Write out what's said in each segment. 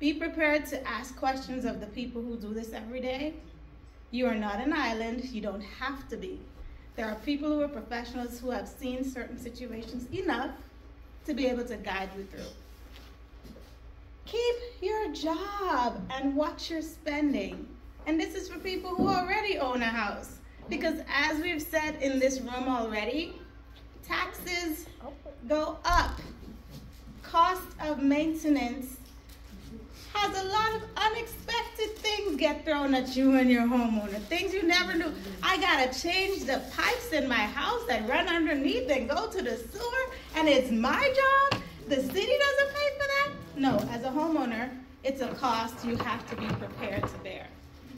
Be prepared to ask questions of the people who do this every day. You are not an island. You don't have to be. There are people who are professionals who have seen certain situations enough to be able to guide you through. Keep your job and watch your spending. And this is for people who already own a house. Because as we've said in this room already, taxes go up. Cost of maintenance has a lot of unexpected things get thrown at you and your homeowner. Things you never knew. I gotta change the pipes in my house that run underneath and go to the sewer, and it's my job? The city doesn't pay for that? No, as a homeowner, it's a cost you have to be prepared to bear.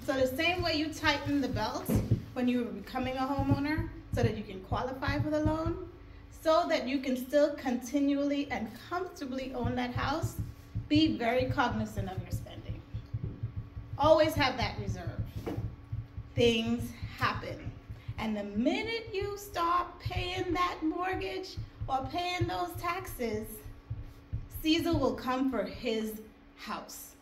So the same way you tighten the belts when you're becoming a homeowner so that you can qualify for the loan, so that you can still continually and comfortably own that house, be very cognizant of your spending. Always have that reserve. Things happen. And the minute you start paying that mortgage or paying those taxes, Caesar will come for his house.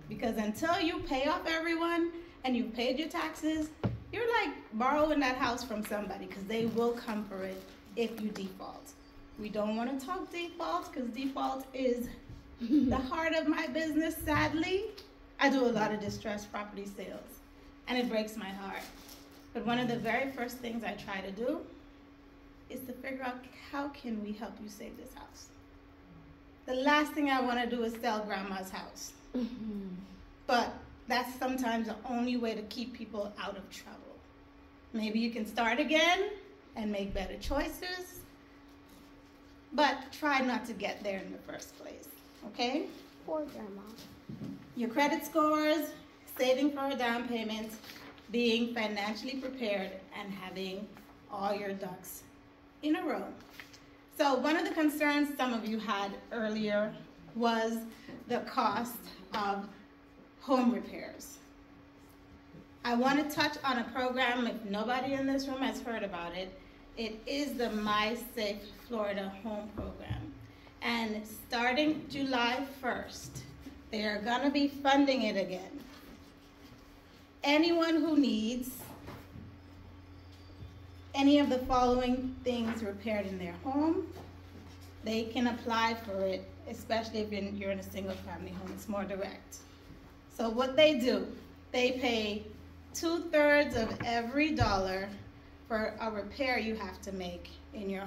Because until you pay off everyone and you've paid your taxes, you're like borrowing that house from somebody, because they will come for it if you default. We don't want to talk default, because default is the heart of my business, sadly. I do a lot of distressed property sales, and it breaks my heart. But one of the very first things I try to do is to figure out, how can we help you save this house? The last thing I want to do is sell grandma's house. But that's sometimes the only way to keep people out of trouble. Maybe you can start again and make better choices, but try not to get there in the first place, okay? Poor grandma. Your credit scores, saving for a down payment, being financially prepared, and having all your ducks in a row. So one of the concerns some of you had earlier was the cost of home repairs. I want to touch on a program, if nobody in this room has heard about it. It is the My South Florida Home Program. And starting July 1st, they are going to be funding it again. Anyone who needs any of the following things repaired in their home, they can apply for it, especially if you're in a single family home. It's more direct. So what they do, they pay 2/3 of every dollar for a repair you have to make in your